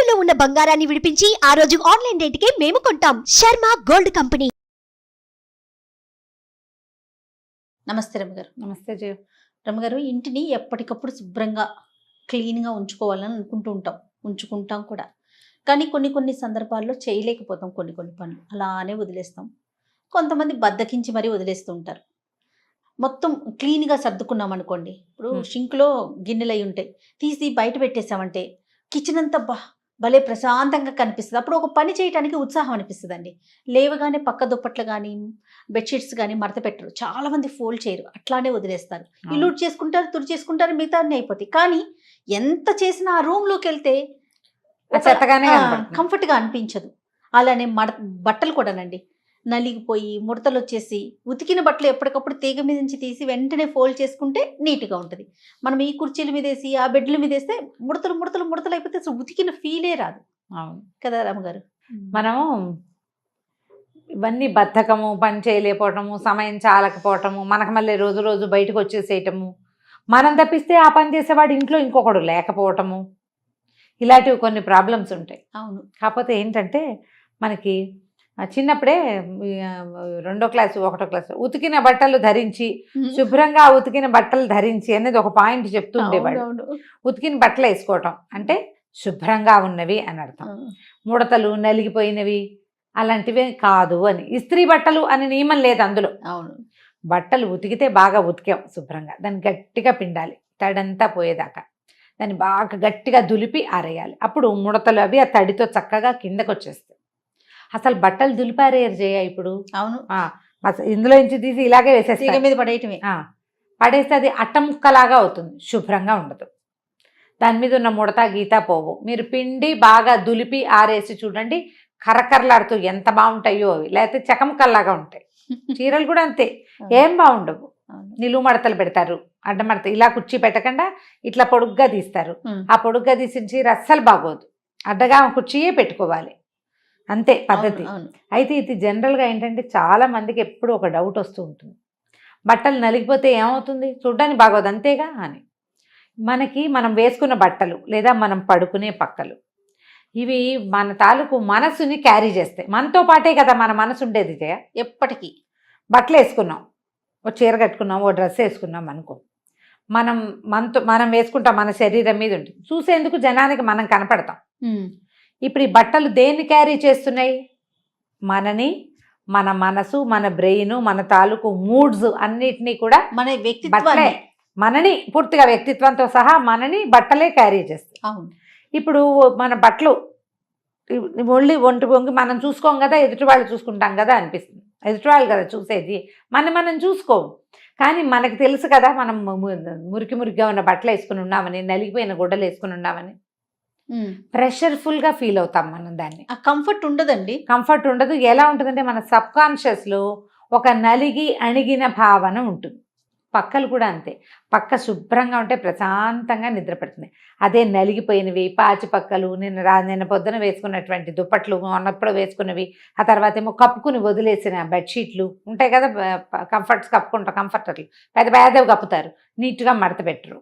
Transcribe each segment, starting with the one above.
తాకట్టులో ఉన్న బంగారాన్ని విడిపించి ఆ రోజు ఆన్లైన్ రేటుకే మేము కొంటాం. Sharma gold company. నమస్తే రమ్మగారు. నమస్తే జయ. రమ్మగారు, ఇంటిని ఎప్పటికప్పుడు శుభ్రంగా క్లీన్గా ఉంచుకోవాలని ఉంచుకుంటాం కూడా. కానీ కొన్ని సందర్భాల్లో చేయలేకపోతాం. కొన్ని పనులు అలానే వదిలేస్తాం. కొంతమంది బద్దకించి మరీ వదిలేస్తూ ఉంటారు. మొత్తం క్లీన్గా సర్దుకున్నాం అనుకోండి, ఇప్పుడు షింక్లో గిన్నెలు అయి ఉంటాయి, తీసి బయట పెట్టేసామంటే కిచెన్ అంతా భలే ప్రశాంతంగా కనిపిస్తుంది. అప్పుడు ఒక పని చేయడానికి ఉత్సాహం అనిపిస్తుందండి. లేవగానే పక్క దుప్పట్లు కానీ బెడ్షీట్స్ కానీ మడత పెట్టరు, చాలామంది ఫోల్డ్ చేయరు, అట్లానే వదిలేస్తారు. ఇల్లు చేసుకుంటారు, తుడి చేసుకుంటారు, మిగతా అన్నీ అయిపోతాయి. కానీ ఎంత చేసినా ఆ రూమ్లోకి వెళ్తే కంఫర్ట్గా అనిపించదు. అలానే బట్టలు కూడానండి నలిగిపోయి ముడతలు వచ్చేసి, ఉతికిన బట్టలు ఎప్పటికప్పుడు తీగ మీద నుంచి తీసి వెంటనే ఫోల్డ్ చేసుకుంటే నీట్గా ఉంటుంది. మనం ఈ కుర్చీల మీద వేసి ఆ బెడ్ల మీద వేస్తే ముడతలు అయిపోతే అసలు ఉతికిన ఫీలే రాదు. అవును కదా రామగారు. మనము ఇవన్నీ బద్ధకము, పని చేయలేకపోవటము, సమయం చాలకపోవటము, మనకు మళ్ళీ రోజు బయటకు వచ్చేసేయటము, మనం తప్పిస్తే ఆ పని చేసేవాడు ఇంట్లో ఇంకొకడు లేకపోవటము, ఇలాంటివి కొన్ని ప్రాబ్లమ్స్ ఉంటాయి. అవును. కాకపోతే ఏంటంటే మనకి చిన్నప్పుడే 2వ క్లాసు 1వ క్లాసు ఉతికిన బట్టలు ధరించి, శుభ్రంగా ఉతికిన బట్టలు ధరించి అనేది ఒక పాయింట్ చెప్తూ ఉండేవాడు. ఉతికిన బట్టలు వేసుకోవటం అంటే శుభ్రంగా ఉన్నవి అని అర్థం. ముడతలు నలిగిపోయినవి అలాంటివి కాదు అని. ఇస్త్రీ బట్టలు అని నియమం లేదు అందులో. అవును. బట్టలు ఉతికితే బాగా ఉతికాం శుభ్రంగా, దాన్ని గట్టిగా పిండాలి తడంతా పోయేదాకా, దాన్ని బాగా గట్టిగా దులిపి ఆరేయాలి. అప్పుడు ముడతలు అవి ఆ తడితో చక్కగా కిందకు వచ్చేస్తాయి. అసలు బట్టలు దులిపారేయరు చేయ ఇప్పుడు. అవును. ఇందులో నుంచి తీసి ఇలాగే వేసేస్తే మీద పడేయటమే. పడేస్తే అది అట్టముక్కలాగా అవుతుంది, శుభ్రంగా ఉండదు. దాని మీద ఉన్న ముడత గీత పోవు. మీరు పిండి బాగా దులిపి ఆరేసి చూడండి, కరకరలాడుతూ ఎంత బాగుంటాయో అవి. లేకపోతే చకముక్కల్లాగా ఉంటాయి. చీరలు కూడా అంతే, ఏం బాగుండవు. నిలువు మడతలు పెడతారు, అడ్డమడత ఇలా కుర్చీ పెట్టకుండా ఇట్లా పొడుగ్గా తీస్తారు. ఆ పొడుగ్గా తీసిన చీర అస్సలు బాగోదు. అడ్డగా కుర్చీయే పెట్టుకోవాలి, అంతే పద్ధతి. అయితే ఇది జనరల్గా ఏంటంటే చాలా మందికి ఎప్పుడు ఒక డౌట్ వస్తూ ఉంటుంది, బట్టలు నలిగిపోతే ఏమవుతుంది, చూడ్డానికి బాగోదు అంతేగా అని. మనం వేసుకున్న బట్టలు లేదా మనం పడుకునే పక్కలు, ఇవి మన తాలూకు మనసుని క్యారీ చేస్తాయి. మనతో పాటే కదా మన మనసు ఉండేది జయ. ఎప్పటికీ బట్టలు వేసుకున్నాం, ఓ చీర కట్టుకున్నాం, ఓ డ్రెస్ వేసుకున్నాం అనుకో, మనం వేసుకుంటాం, మన శరీరం మీద ఉంటుంది, చూసేందుకు జనానికి మనం కనపడతాం. ఇప్పుడు ఈ బట్టలు దేన్ని క్యారీ చేస్తున్నాయి, మనని, మన మనసు, మన బ్రెయిన్, మన తాలూకు మూడ్స్ అన్నిటినీ కూడా, మన వ్యక్తిత్వాన్ని, మనని పూర్తిగా వ్యక్తిత్వంతో సహా మనని బట్టలే క్యారీ చేస్తాయి. అవును. ఇప్పుడు మన బట్టలు ఒంటి వంగి మనం చూసుకోం కదా, ఎదుటి వాళ్ళు చూసుకుంటాం కదా అనిపిస్తుంది. ఎదుటి వాళ్ళు కదా చూసేది, మనం చూసుకోము. కానీ మనకు తెలుసు కదా మనం మురికిగా ఉన్న బట్టలు వేసుకుని ఉన్నామని, నలిగిపోయిన గుడ్డలు వేసుకుని ఉన్నామని. ప్రెషర్ఫుల్గా ఫీల్ అవుతాం మనం. దాన్ని ఆ కంఫర్ట్ ఉండదండి. కంఫర్ట్ ఉండదు. ఎలా ఉంటుందంటే మన సబ్కాన్షియస్లో ఒక నలిగి అణిగిన భావన ఉంటుంది. పక్కలు కూడా అంతే, పక్క శుభ్రంగా ఉంటే ప్రశాంతంగా నిద్ర పడుతుంది. అదే నలిగిపోయినవి పాచి పక్కలు, నిన్న పొద్దున వేసుకున్నటువంటి దుప్పట్లు, మొన్నప్పుడు వేసుకున్నవి, ఆ తర్వాత ఏమో కప్పుకుని వదిలేసిన బెడ్షీట్లు ఉంటాయి కదా, కంఫర్ట్స్ కప్పుకుంటాం, కంఫర్టర్లు పెద్దవి కప్పుతారు, నీట్గా మడత పెట్టరు.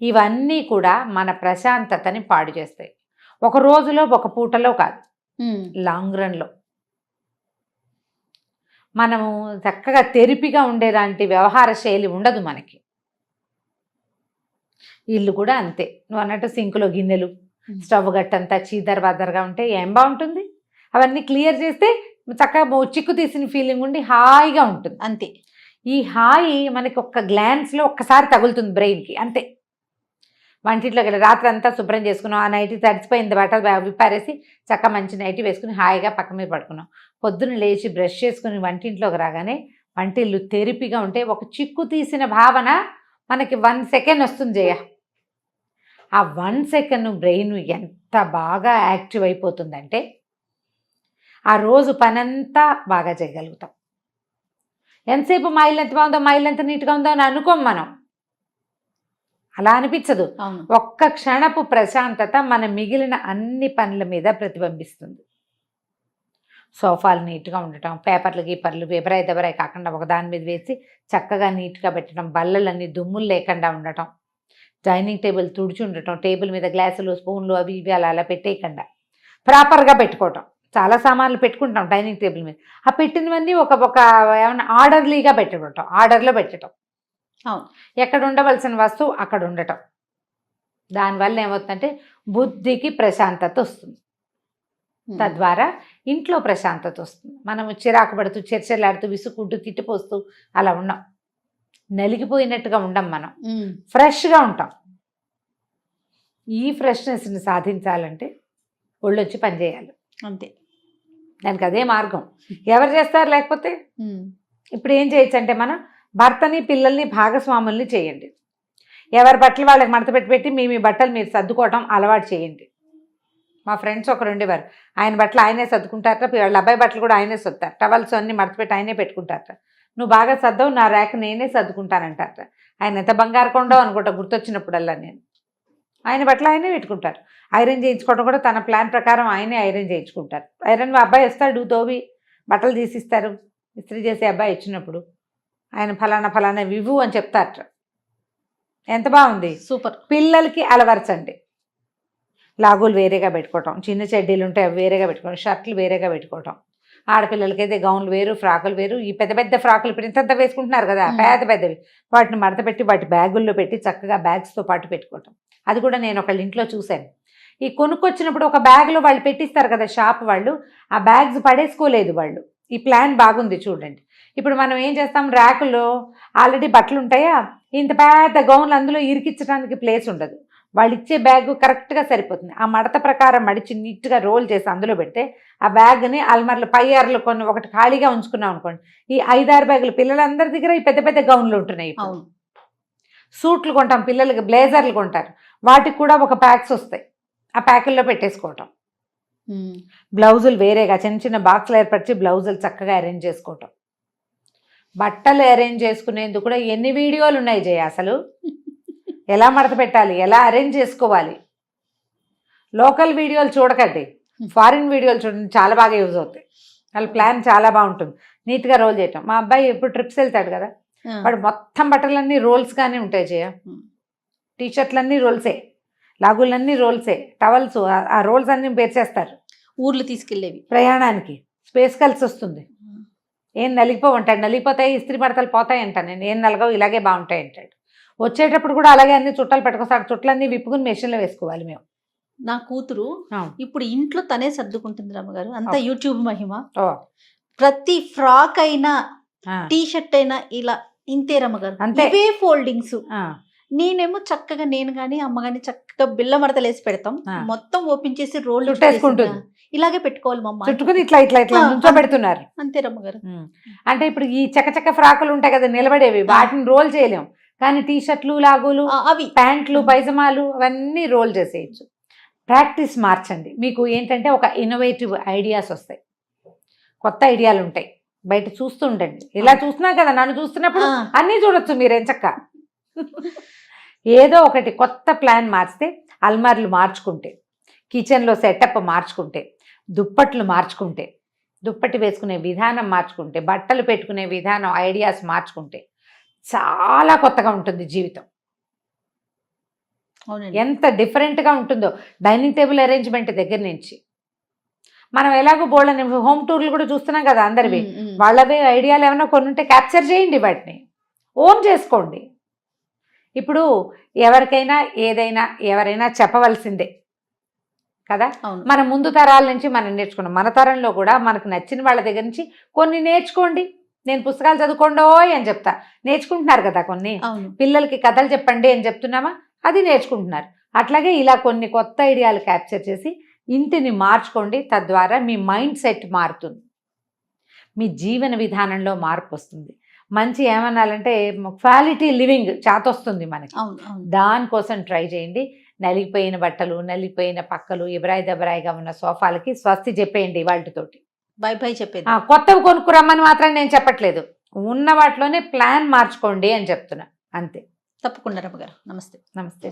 ఇవన్నీ కూడా మన ప్రశాంతతని పాడు చేస్తాయి. ఒక రోజులో ఒక పూటలో కాదు, లాంగ్ రన్లో. మనము చక్కగా తెరిపిగా ఉండేలాంటి వ్యవహార శైలి ఉండదు మనకి. ఇల్లు కూడా అంతే, నువ్వు అన్నట్టు సింకులో గిన్నెలు, స్టవ్ గట్టంతా చీదరబాదరగా ఉంటే ఏం బాగుంటుంది. అవన్నీ క్లియర్ చేస్తే చక్కగా చిక్కు తీసిన ఫీలింగ్ ఉండి హాయిగా ఉంటుంది అంతే. ఈ హాయి మనకి ఒక్క గ్లాన్స్లో ఒక్కసారి తగులుతుంది బ్రెయిన్కి, అంతే. వంటింట్లోకి వెళ్ళి రాత్రి అంతా శుభ్రం చేసుకున్నాం, ఆ నైటీ తడిచిపోయింది, బట్టలు విప్పారేసి చక్క మంచి నైటీ వేసుకుని హాయిగా పక్క మీద పడుకున్నాం. పొద్దున్న లేచి బ్రష్ చేసుకుని వంటింట్లోకి రాగానే వంటిల్లు తెరిపిగా ఉంటే ఒక చిక్కు తీసిన భావన మనకి 1 సెకండ్ వస్తుంది జయ. ఆ 1 సెకండ్ బ్రెయిన్ ఎంత బాగా యాక్టివ్ అయిపోతుందంటే ఆ రోజు పనంతా బాగా చేయగలుగుతాం. ఎంతసేపు మా ఇల్లు ఎంత బాగుందో, మా ఇల్లు ఎంత నీట్గా ఉందో అని అనుకోం మనం, అలా అనిపించదు. ఒక్క క్షణపు ప్రశాంతత మన మిగిలిన అన్ని పనుల మీద ప్రతిబింబిస్తుంది. సోఫాలు నీట్గా ఉండటం, పేపర్లు గీపర్లు పేపరాయి దెబ్బరాయి కాకుండా ఒకదాని మీద వేసి చక్కగా నీట్గా పెట్టడం, బల్లలన్నీ దుమ్ములు లేకుండా ఉండటం, డైనింగ్ టేబుల్ తుడిచి ఉండటం, టేబుల్ మీద గ్లాసులు స్పూన్లు అవి ఇవి అలా అలా పెట్టేయకుండా ప్రాపర్గా పెట్టుకోవటం. చాలా సామాన్లు పెట్టుకుంటాం డైనింగ్ టేబుల్ మీద, ఆ పెట్టినవన్నీ ఒక ఏమన్నా ఆర్డర్లీగా పెట్టడం, ఆర్డర్లో పెట్టడం. అవును. ఎక్కడ ఉండవలసిన వస్తువు అక్కడ ఉండటం. దానివల్ల ఏమవుతుందంటే బుద్ధికి ప్రశాంతత వస్తుంది, తద్వారా ఇంట్లో ప్రశాంతత వస్తుంది. మనము చిరాకు పడుతూ చర్చలాడుతూ విసుకుంటూ తిట్టిపోస్తూ అలా ఉన్నాం, నలిగిపోయినట్టుగా ఉండం, మనం ఫ్రెష్గా ఉంటాం. ఈ ఫ్రెష్నెస్ని సాధించాలంటే ఒళ్ళొచ్చి పనిచేయాలి, అంతే. దానికి అదే మార్గం. ఎవరు చేస్తారు? లేకపోతే ఇప్పుడు ఏం చేయొచ్చు అంటే మనం భర్తని పిల్లల్ని భాగస్వాముల్ని చేయండి. ఎవరి బట్టలు వాళ్ళకి మడత పెట్టి మీ బట్టలు మీరు సర్దుకోవటం అలవాటు చేయండి. మా ఫ్రెండ్స్ ఒకరు ఉండేవారు, ఆయన బట్టలు ఆయనే సర్దుకుంటారట, వాళ్ళ అబ్బాయి బట్టలు కూడా ఆయనే సర్దుతారు, టవల్స్ అన్ని మడత పెట్టి ఆయనే పెట్టుకుంటారట. నువ్వు బాగా సర్దవు, నా ర్యాక్ నేనే సర్దుకుంటానంటారట. ఆయన ఎంత బంగారు కొండో అనుకుంటా గుర్తొచ్చినప్పుడల్లా నేను. ఆయన బట్టలు ఆయనే పెట్టుకుంటారు. ఐరన్ చేయించుకోవడం కూడా తన ప్లాన్ ప్రకారం ఆయనే ఐరన్ చేయించుకుంటారు. ఐరన్ అబ్బాయి వస్తాడు, తోవి బట్టలు తీసిస్తారు, ఇస్త్రీ చేసే అబ్బాయి వచ్చినప్పుడు ఆయన ఫలానా వివు అని చెప్తారట. ఎంత బాగుంది, సూపర్. పిల్లలకి అలవరచండి. లాగులు వేరేగా పెట్టుకోవటం, చిన్న చెడ్డీలు ఉంటే అవి వేరేగా పెట్టుకోవడం, షర్ట్లు వేరేగా పెట్టుకోవటం. ఆడపిల్లలకైతే గౌన్లు వేరు, ఫ్రాకులు వేరు. ఈ పెద్ద ఫ్రాకులు ఇప్పుడు ఇంత వేసుకుంటున్నారు కదా, పెద్దవి, వాటిని మడత పెట్టి వాటి బ్యాగుల్లో పెట్టి చక్కగా బ్యాగ్స్తో పాటు పెట్టుకోవటం. అది కూడా నేను ఒకళ్ళ ఇంట్లో చూశాను. ఈ కొనుక్కొచ్చినప్పుడు ఒక బ్యాగ్లో వాళ్ళు పెట్టిస్తారు కదా షాప్ వాళ్ళు, ఆ బ్యాగ్స్ పడేసుకోలేదు వాళ్ళు. ఈ ప్లాన్ బాగుంది చూడండి. ఇప్పుడు మనం ఏం చేస్తాం, ర్యాకులో ఆల్రెడీ బట్టలు ఉంటాయా, ఇంత పెద్ద గౌన్లు అందులో ఇరికించడానికి ప్లేస్ ఉండదు. వాళ్ళు ఇచ్చే బ్యాగ్ కరెక్ట్గా సరిపోతుంది. ఆ మడత ప్రకారం మడిచి నీట్గా రోల్ చేసి అందులో పెడితే ఆ బ్యాగ్ని అల్మార్లు పై అరలు కొన్ని ఒకటి ఖాళీగా ఉంచుకున్నాం అనుకోండి, ఈ 5-6 బ్యాగులు పిల్లలందరి దగ్గర ఈ పెద్ద గౌన్లు ఉంటున్నాయి. సూట్లు కొంటాం, పిల్లలకి బ్లేజర్లు కొంటారు, వాటికి కూడా ఒక ప్యాక్స్ వస్తాయి, ఆ ప్యాకుల్లో పెట్టేసుకోవటం. బ్లౌజులు వేరేగా చిన్న బాక్స్లు ఏర్పరిచి బ్లౌజులు చక్కగా అరేంజ్ చేసుకోవటం. బట్టలు అరేంజ్ చేసుకునేందుకు కూడా ఎన్ని వీడియోలు ఉన్నాయి జయ, అసలు ఎలా మడత పెట్టాలి, ఎలా అరేంజ్ చేసుకోవాలి. లోకల్ వీడియోలు చూడకండి, ఫారిన్ వీడియోలు చూడండి, చాలా బాగా యూజ్ అవుతాయి. వాళ్ళ ప్లాన్ చాలా బాగుంటుంది, నీట్గా రోల్ చేయటం. మా అబ్బాయి ఎప్పుడు ట్రిప్స్ వెళ్తాడు కదా, వాడు మొత్తం బట్టలన్నీ రోల్స్గానే ఉంటాయి జయ. టీషర్ట్లన్నీ రోల్సే, లాగులన్నీ రోల్సే, టవల్స్ ఆ రోల్స్ అన్నీ పేర్చేస్తారు. ఊర్లు తీసుకెళ్ళేవి ప్రయాణానికి స్పేస్ కలిసి వస్తుంది. ఏం నలిగిపోవంటాడు, నలిగిపోతాయి ఇస్త్రీ మడతలు పోతాయి అంట. నేను ఏం నలగవు, ఇలాగే బాగుంటాయి అంటాడు. వచ్చేటప్పుడు కూడా అలాగే అన్ని చుట్టాలు పెట్టుకొస్తాడు, చుట్లన్నీ విప్పుకుని మెషిన్లో వేసుకోవాలి మేము. నా కూతురు ఇప్పుడు ఇంట్లో తనే సర్దుకుంటుంది రమ్మగారు, అంత యూట్యూబ్ మహిమ. ప్రతి ఫ్రాక్ అయినా టీ షర్ట్ అయినా ఇలా ఇంతే రమ్మగారు, అంతే ఫోల్డింగ్స్. నేనేమో చక్కగా నేను కానీ అమ్మ కానీ చక్కగా బిల్ల మడతలు వేసి పెడతాం, మొత్తం ఓపెన్ చేసి రోల్ చుట్టేసుకుంటుంది. ఇలాగే పెట్టుకోవాలి మమ్మ, చుట్టుకుని ఇట్లా నుంచో పెడుతున్నారు. అంతే రమ్మగారు. అంటే ఇప్పుడు ఈ చక్క ఫ్రాకులు ఉంటాయి కదా నిలబడేవి, వాటిని రోల్ చేయలేం, కానీ టీ షర్ట్లు, లాగులు, అవి ప్యాంట్లు, పైజమాలు అవన్నీ రోల్ చేసేయచ్చు. ప్రాక్టీస్ మార్చండి. మీకు ఏంటంటే ఒక ఇన్నోవేటివ్ ఐడియాస్ వస్తాయి, కొత్త ఐడియాలు ఉంటాయి. బయట చూస్తూ ఉండండి, ఇలా చూస్తున్నా కదా, నన్ను చూస్తున్నప్పుడు అన్నీ చూడొచ్చు మీరేం చక్క. ఏదో ఒకటి కొత్త ప్లాన్ మార్చితే, అల్మార్లు మార్చుకుంటే, కిచెన్లో సెటప్ మార్చుకుంటే, దుప్పట్లు మార్చుకుంటే, దుప్పటి వేసుకునే విధానం మార్చుకుంటే, బట్టలు పెట్టుకునే విధానం ఐడియాస్ మార్చుకుంటే చాలా కొత్తగా ఉంటుంది జీవితం. ఎంత డిఫరెంట్గా ఉంటుందో డైనింగ్ టేబుల్ అరేంజ్మెంట్ దగ్గర నుంచి. మనం ఎలాగో బోల్డని హోమ్ టూర్లు కూడా చూస్తున్నాం కదా అందరివి, వాళ్ళవి ఐడియాలు ఏమైనా కొన్ని ఉంటే క్యాప్చర్ చేయండి, వాటిని ఓన్ చేసుకోండి. ఇప్పుడు ఎవరికైనా ఏదైనా ఎవరైనా చెప్పవలసిందే కదా, మన ముందు తరాల నుంచి మనం నేర్చుకున్నాం. మన తరంలో కూడా మనకు నచ్చిన వాళ్ళ దగ్గర నుంచి కొన్ని నేర్చుకోండి. నేను పుస్తకాలు చదువుకోండోయ్ అని చెప్తా, నేర్చుకుంటున్నారు కదా. కొన్ని పిల్లలకి కథలు చెప్పండి అని చెప్తున్నామా, అది నేర్చుకుంటున్నారు. అట్లాగే ఇలా కొన్ని కొత్త ఐడియాలు క్యాప్చర్ చేసి ఇంటిని మార్చుకోండి. తద్వారా మీ మైండ్ సెట్ మారుతుంది, మీ జీవన విధానంలో మార్పు వస్తుంది. మంచి ఏమనాలంటే క్వాలిటీ లివింగ్ చేతొస్తుంది మనకి. దానికోసం ట్రై చేయండి. నలిగిపోయిన బట్టలు, నలిగిపోయిన పక్కలు, ఎబరాయి దబరాయిగా ఉన్న సోఫాలకి స్వస్తి చెప్పేయండి వాటితోటి. బై బై చెప్పేది. కొత్తవి కొనుక్కురమ్మని మాత్రం నేను చెప్పట్లేదు, ఉన్న వాటిలోనే ప్లాన్ మార్చుకోండి అని చెప్తున్నా, అంతే. తప్పకుండా రమ్మగారు. నమస్తే. నమస్తే.